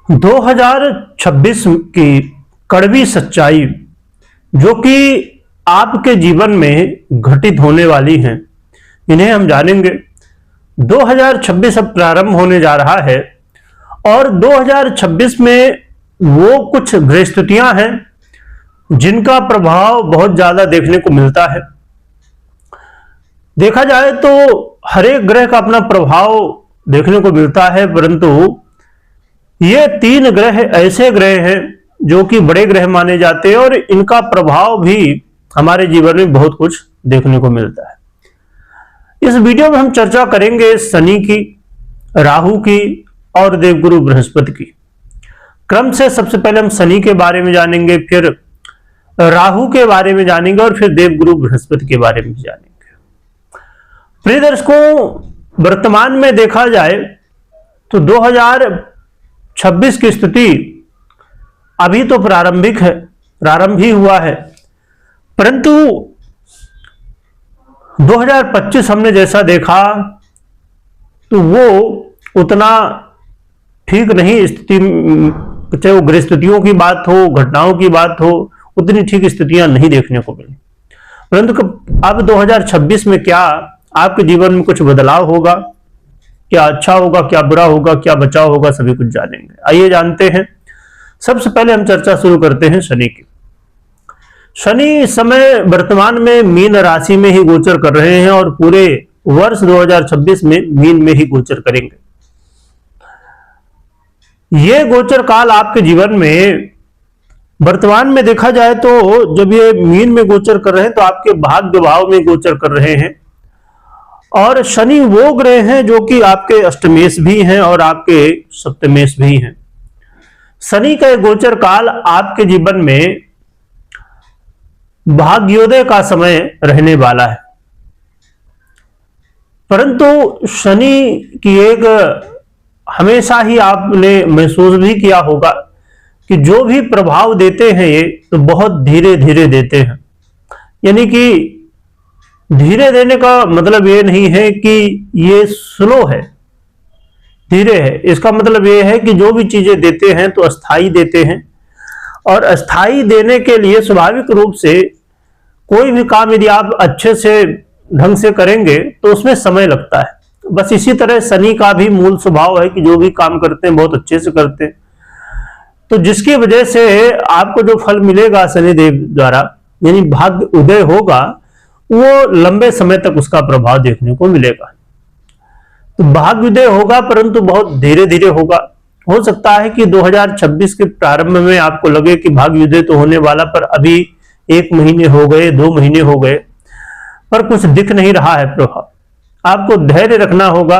2026 की कड़वी सच्चाई जो कि आपके जीवन में घटित होने वाली हैं, इन्हें हम जानेंगे। 2026 अब प्रारंभ होने जा रहा है और 2026 में वो कुछ गृहस्थितियां हैं जिनका प्रभाव बहुत ज्यादा देखने को मिलता है। देखा जाए तो हर एक ग्रह का अपना प्रभाव देखने को मिलता है, परंतु ये 3 ग्रह ऐसे ग्रह हैं जो कि बड़े ग्रह माने जाते हैं और इनका प्रभाव भी हमारे जीवन में बहुत कुछ देखने को मिलता है। इस वीडियो में हम चर्चा करेंगे शनि की, राहु की और देवगुरु बृहस्पति की। क्रम से सबसे पहले हम शनि के बारे में जानेंगे, फिर राहु के बारे में जानेंगे और फिर देवगुरु बृहस्पति के बारे में जानेंगे। प्रिय दर्शकों, वर्तमान में देखा जाए तो 2026 की स्थिति अभी तो प्रारंभिक है, प्रारंभ ही हुआ है, परंतु 2025 हमने जैसा देखा तो वो उतना ठीक नहीं स्थिति, चाहे वो गृहस्थितियों की बात हो, घटनाओं की बात हो, उतनी ठीक स्थितियां नहीं देखने को मिली। परंतु अब 2026 में क्या आपके जीवन में कुछ बदलाव होगा, क्या अच्छा होगा, क्या बुरा होगा, क्या बचाव होगा, सभी कुछ जानेंगे। आइए जानते हैं। सबसे पहले हम चर्चा शुरू करते हैं शनि की। शनि इस समय वर्तमान में मीन राशि में ही गोचर कर रहे हैं और पूरे वर्ष 2026 में मीन में ही गोचर करेंगे। ये गोचर काल आपके जीवन में वर्तमान में देखा जाए तो जब ये मीन में गोचर कर रहे हैं तो आपके भाग्य भाव में गोचर कर रहे हैं और शनि वो ग्रह हैं जो कि आपके अष्टमेश भी हैं और आपके सप्तमेश भी हैं। शनि का गोचर काल आपके जीवन में भाग्योदय का समय रहने वाला है, परंतु शनि की एक हमेशा ही आपने महसूस भी किया होगा कि जो भी प्रभाव देते हैं ये तो बहुत धीरे धीरे देते हैं। यानी कि धीरे देने का मतलब ये नहीं है कि ये स्लो है, धीरे है। इसका मतलब ये है कि जो भी चीजें देते हैं तो अस्थाई देते हैं और अस्थाई देने के लिए स्वाभाविक रूप से कोई भी काम यदि आप अच्छे से ढंग से करेंगे तो उसमें समय लगता है। बस इसी तरह शनि का भी मूल स्वभाव है कि जो भी काम करते हैं बहुत अच्छे से करते हैं, तो जिसकी वजह से आपको जो फल मिलेगा शनिदेव द्वारा, यानी भाग्य उदय होगा, वो लंबे समय तक उसका प्रभाव देखने को मिलेगा। तो भाग्य उदय होगा परंतु बहुत धीरे धीरे होगा। हो सकता है कि 2026 के प्रारंभ में आपको लगे कि भाग्य उदय तो होने वाला, पर अभी 1 महीने हो गए, 2 महीने हो गए, पर कुछ दिख नहीं रहा है प्रभाव। आपको धैर्य रखना होगा।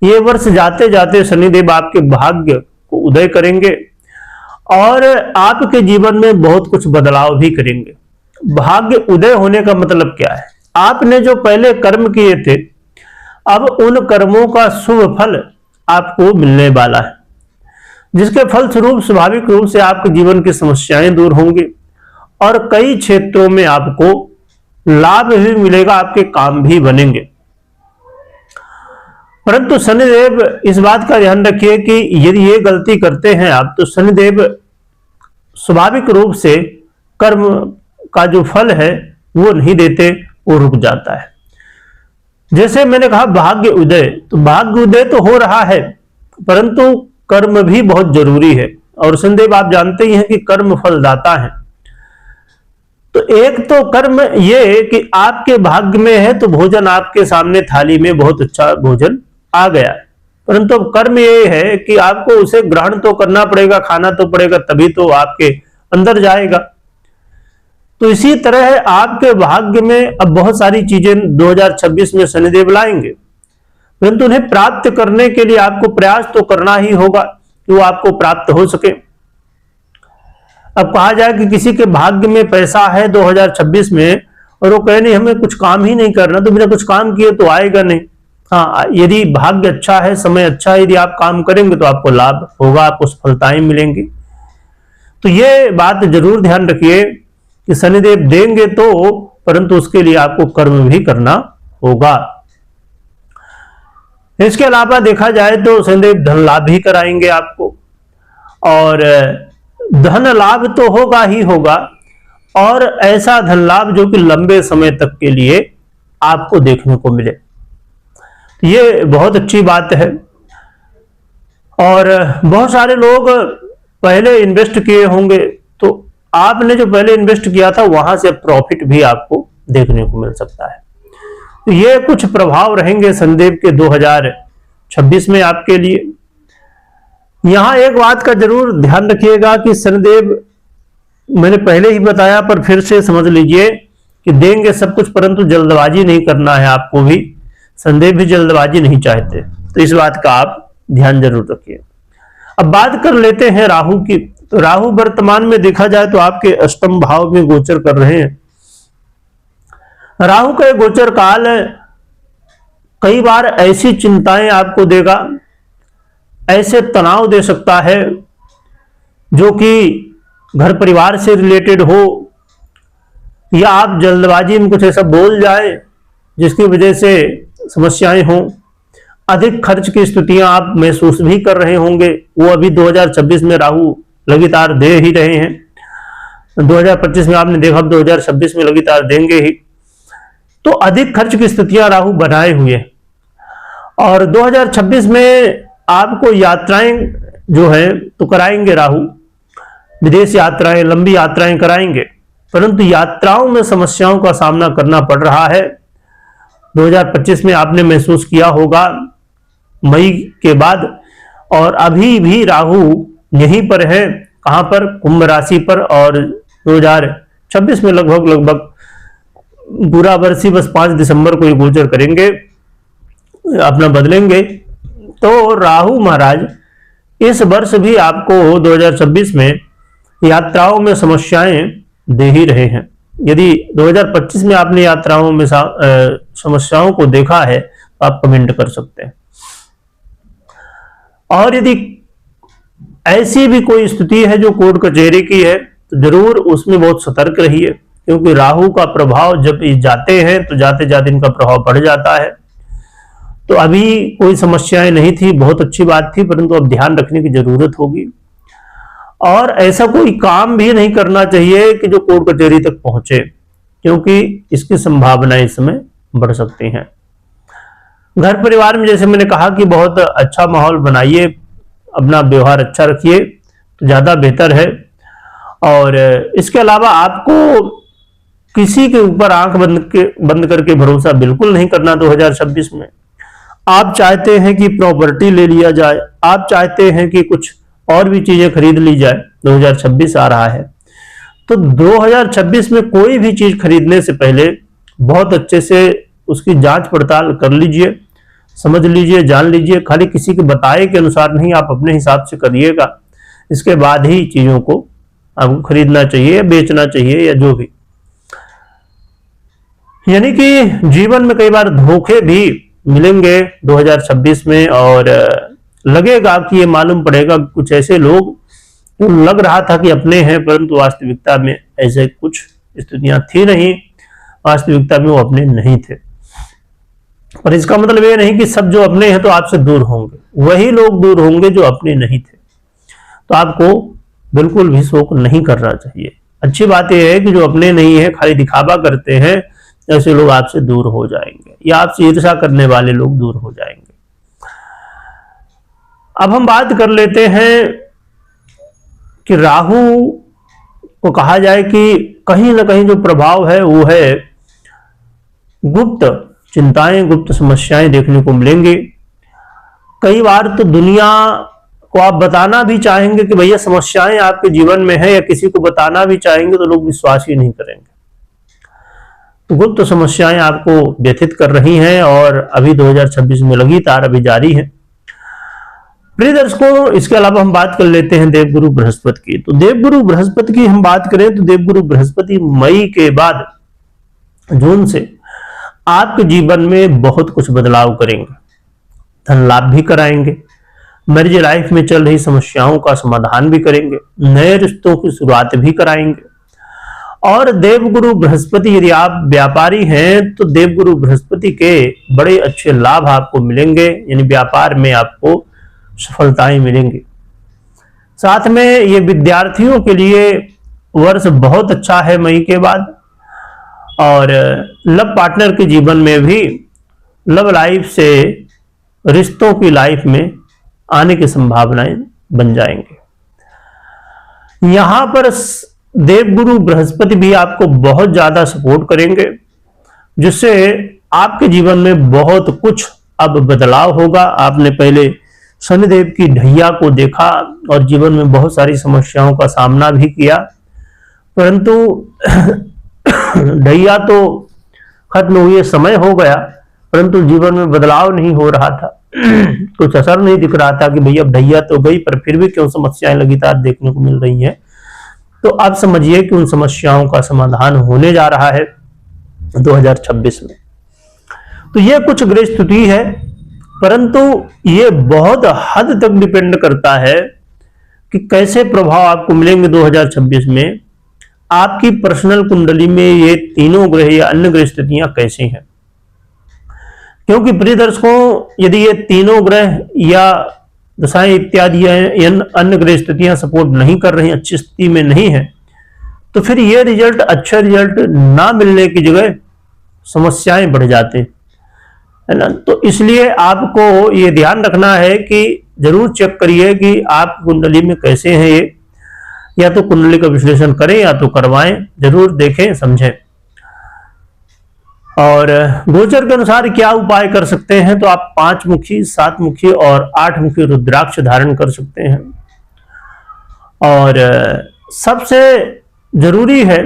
ये वर्ष जाते जाते शनिदेव आपके भाग्य को उदय करेंगे और आपके जीवन में बहुत कुछ बदलाव भी करेंगे। भाग्य उदय होने का मतलब क्या है? आपने जो पहले कर्म किए थे, अब उन कर्मों का शुभ फल आपको मिलने वाला है, जिसके फलस्वरूप स्वाभाविक रूप से आपके जीवन की समस्याएं दूर होंगी और कई क्षेत्रों में आपको लाभ भी मिलेगा, आपके काम भी बनेंगे। परंतु शनिदेव इस बात का ध्यान रखिए कि यदि ये गलती करते हैं आप, तो शनिदेव स्वाभाविक रूप से कर्म का जो फल है वो नहीं देते, वो रुक जाता है। जैसे मैंने कहा भाग्य उदय, तो भाग्य उदय तो हो रहा है परंतु कर्म भी बहुत जरूरी है और शनिदेव आप जानते ही हैं कि कर्म फलदाता है। तो एक तो कर्म ये कि आपके भाग्य में है तो भोजन आपके सामने थाली में बहुत अच्छा भोजन आ गया, परंतु अब कर्म ये है कि आपको उसे ग्रहण तो करना पड़ेगा, खाना तो पड़ेगा, तभी तो आपके अंदर जाएगा। तो इसी तरह आपके भाग्य में अब बहुत सारी चीजें 2026 में शनिदेव लाएंगे, परंतु उन्हें प्राप्त करने के लिए आपको प्रयास तो करना ही होगा कि वो आपको प्राप्त हो सके। अब कहा जाए कि किसी के भाग्य में पैसा है 2026 में और वो कहे नहीं हमें कुछ काम ही नहीं करना, तो बिना कुछ काम किए तो आएगा नहीं। हाँ, यदि भाग्य अच्छा है, समय अच्छा है, यदि आप काम करेंगे तो आपको लाभ होगा, आपको सफलताएं मिलेंगी। तो ये बात जरूर ध्यान रखिए कि शनिदेव देंगे तो, परंतु उसके लिए आपको कर्म भी करना होगा। इसके अलावा देखा जाए तो शनिदेव धन लाभ भी कराएंगे आपको। और धन लाभ तो होगा ही होगा, और ऐसा धन लाभ जो कि लंबे समय तक के लिए आपको देखने को मिले। ये बहुत अच्छी बात है। और बहुत सारे लोग पहले इन्वेस्ट किए होंगे, तो आपने जो पहले इन्वेस्ट किया था वहां से प्रॉफिट भी आपको देखने को मिल सकता है। तो ये कुछ प्रभाव रहेंगे शनिदेव के 2026 में आपके लिए। यहां एक बात का जरूर ध्यान रखिएगा कि शनिदेव, मैंने पहले ही बताया पर फिर से समझ लीजिए कि देंगे सब कुछ, परंतु जल्दबाजी नहीं करना है आपको भी। शनिदेव भी जल्दबाजी नहीं चाहते, तो इस बात का आप ध्यान जरूर रखिए। अब बात कर लेते हैं राहु की। तो राहु वर्तमान में देखा जाए तो आपके अष्टम भाव में गोचर कर रहे हैं। राहु का गोचर काल कई बार ऐसी चिंताएं आपको देगा, ऐसे तनाव दे सकता है जो कि घर परिवार से रिलेटेड हो, या आप जल्दबाजी में कुछ ऐसा बोल जाए जिसकी वजह से समस्याएं हों। अधिक खर्च की स्थितियां आप महसूस भी कर रहे होंगे, वो अभी 2026 में राहु लगातार दे ही रहे हैं। 2025 में आपने देखा, 2026 में लगातार देंगे ही। तो अधिक खर्च की स्थितियां राहु बनाए हुए, और 2026 में आपको यात्राएं जो है तो कराएंगे राहु, विदेश यात्राएं, लंबी यात्राएं कराएंगे, परंतु यात्राओं में समस्याओं का सामना करना पड़ रहा है। 2025 में आपने महसूस किया होगा मई के बाद, और अभी भी राहु यहीं पर है, कहां पर, कुंभ राशि पर, और 2026 में लगभग पूरा वर्ष ही बस 5 दिसंबर को गोचर करेंगे, अपना बदलेंगे। तो राहु महाराज इस वर्ष भी आपको 2026 में यात्राओं में समस्याएं दे ही रहे हैं। यदि 2025 में आपने यात्राओं में समस्याओं को देखा है तो आप कमेंट कर सकते हैं। और यदि ऐसी भी कोई स्थिति है जो कोर्ट कचहरी की है, तो जरूर उसमें बहुत सतर्क रहिए, क्योंकि राहु का प्रभाव जब जाते हैं तो जाते जाते इनका प्रभाव बढ़ जाता है। तो अभी कोई समस्याएं नहीं थी, बहुत अच्छी बात थी, परंतु अब ध्यान रखने की जरूरत होगी। और ऐसा कोई काम भी नहीं करना चाहिए कि जो कोर्ट कचहरी तक पहुंचे, क्योंकि इसकी संभावनाएं इस समय बढ़ सकती हैं। घर परिवार में जैसे मैंने कहा कि बहुत अच्छा माहौल बनाइए, अपना व्यवहार अच्छा रखिए तो ज्यादा बेहतर है। और इसके अलावा आपको किसी के ऊपर आंख बंद करके भरोसा बिल्कुल नहीं करना 2026 में। आप चाहते हैं कि प्रॉपर्टी ले लिया जाए, आप चाहते हैं कि कुछ और भी चीजें खरीद ली जाए, 2026 आ रहा है, तो 2026 में कोई भी चीज खरीदने से पहले बहुत अच्छे से उसकी जांच पड़ताल कर लीजिए, समझ लीजिए, जान लीजिए। खाली किसी के बताए के अनुसार नहीं, आप अपने हिसाब से करिएगा, इसके बाद ही चीजों को आपको खरीदना चाहिए या बेचना चाहिए या जो भी। यानी कि जीवन में कई बार धोखे भी मिलेंगे 2026 में, और लगेगा कि ये मालूम पड़ेगा कुछ ऐसे लोग लग रहा था कि अपने हैं, परंतु वास्तविकता में ऐसे कुछ स्थितियां थी नहीं, वास्तविकता में वो अपने नहीं थे। पर इसका मतलब ये नहीं कि सब जो अपने हैं तो आपसे दूर होंगे, वही लोग दूर होंगे जो अपने नहीं थे। तो आपको बिल्कुल भी शोक नहीं करना चाहिए। अच्छी बात यह है कि जो अपने नहीं है, खाली दिखावा करते हैं, ऐसे लोग आपसे दूर हो जाएंगे, या आपसे ईर्ष्या करने वाले लोग दूर हो जाएंगे। अब हम बात कर लेते हैं कि राहु को कहा जाए कि कहीं ना कहीं जो प्रभाव है वो है गुप्त चिंताएं, गुप्त समस्याएं देखने को मिलेंगी। कई बार तो दुनिया को आप बताना भी चाहेंगे कि भैया समस्याएं आपके जीवन में है, या किसी को बताना भी चाहेंगे तो लोग विश्वास ही नहीं करेंगे। तो गुप्त समस्याएं आपको व्यथित कर रही हैं, और अभी 2026 में लगातार अभी जारी है। प्रिय दर्शकों, इसके अलावा हम बात कर लेते हैं देवगुरु बृहस्पति की। तो देवगुरु बृहस्पति की हम बात करें तो देवगुरु बृहस्पति मई के बाद, जून से आपके जीवन में बहुत कुछ बदलाव करेंगे, धन लाभ भी कराएंगे, मैरिज लाइफ में चल रही समस्याओं का समाधान भी करेंगे, नए रिश्तों की शुरुआत भी कराएंगे। और देवगुरु बृहस्पति, यदि आप व्यापारी हैं तो देवगुरु बृहस्पति के बड़े अच्छे लाभ आपको मिलेंगे, यानी व्यापार में आपको सफलताएं मिलेंगी। साथ में ये विद्यार्थियों के लिए वर्ष बहुत अच्छा है मई के बाद, और लव पार्टनर के जीवन में भी लव लाइफ से रिश्तों की लाइफ में आने की संभावनाएं बन जाएंगे। यहां पर देवगुरु बृहस्पति भी आपको बहुत ज्यादा सपोर्ट करेंगे, जिससे आपके जीवन में बहुत कुछ अब बदलाव होगा। आपने पहले शनिदेव की ढैया को देखा और जीवन में बहुत सारी समस्याओं का सामना भी किया, परंतु ढैया तो खत्म हुई, समय हो गया, परंतु जीवन में बदलाव नहीं हो रहा था। कुछ असर नहीं दिख रहा था कि भैया ढैया तो गई, पर फिर भी क्यों समस्याएं लगातार देखने को मिल रही हैं। तो आप समझिए कि उन समस्याओं का समाधान होने जा रहा है 2026 में। तो ये कुछ ग्रह स्थिति है, परंतु ये बहुत हद तक डिपेंड करता है कि कैसे प्रभाव आपको मिलेंगे 2026 में। आपकी पर्सनल कुंडली में ये तीनों ग्रह या अन्य ग्रह स्थितियां कैसी हैं, क्योंकि प्रिय दर्शकों, यदि ये तीनों ग्रह या दशाएं इत्यादि अन्य ग्रह स्थितियां सपोर्ट नहीं कर रही, अच्छी स्थिति में नहीं है, तो फिर ये रिजल्ट, अच्छा रिजल्ट ना मिलने की जगह समस्याएं बढ़ जाते हैं, है ना। तो इसलिए आपको ये ध्यान रखना है कि जरूर चेक करिए कि आप कुंडली में कैसे हैं ये, या तो कुंडली का विश्लेषण करें या तो करवाएं, जरूर देखें समझें। और गोचर के अनुसार क्या उपाय कर सकते हैं, तो आप 5 मुखी, 7 मुखी और 8 मुखी रुद्राक्ष धारण कर सकते हैं। और सबसे जरूरी है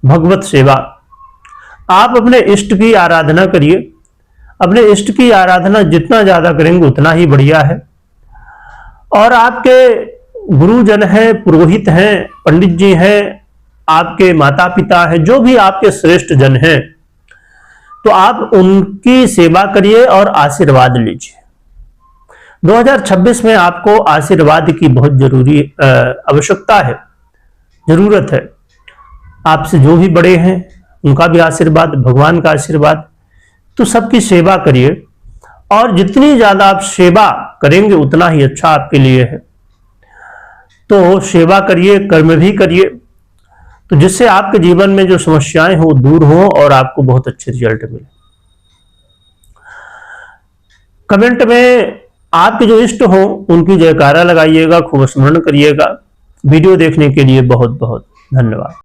भगवत सेवा। आप अपने इष्ट की आराधना करिए। अपने इष्ट की आराधना जितना ज्यादा करेंगे उतना ही बढ़िया है। और आपके गुरुजन हैं, पुरोहित हैं, पंडित जी हैं, आपके माता पिता हैं, जो भी आपके श्रेष्ठ जन हैं, तो आप उनकी सेवा करिए और आशीर्वाद लीजिए। 2026 में आपको आशीर्वाद की बहुत जरूरी आवश्यकता है, जरूरत है। आपसे जो भी बड़े हैं उनका भी आशीर्वाद, भगवान का आशीर्वाद, तो सबकी सेवा करिए। और जितनी ज्यादा आप सेवा करेंगे उतना ही अच्छा आपके लिए है। तो सेवा करिए, कर्म भी करिए, तो जिससे आपके जीवन में जो समस्याएं हो दूर हो और आपको बहुत अच्छे रिजल्ट मिले। कमेंट में आपके जो इष्ट हो उनकी जयकारा लगाइएगा, खूब स्मरण करिएगा। वीडियो देखने के लिए बहुत बहुत धन्यवाद।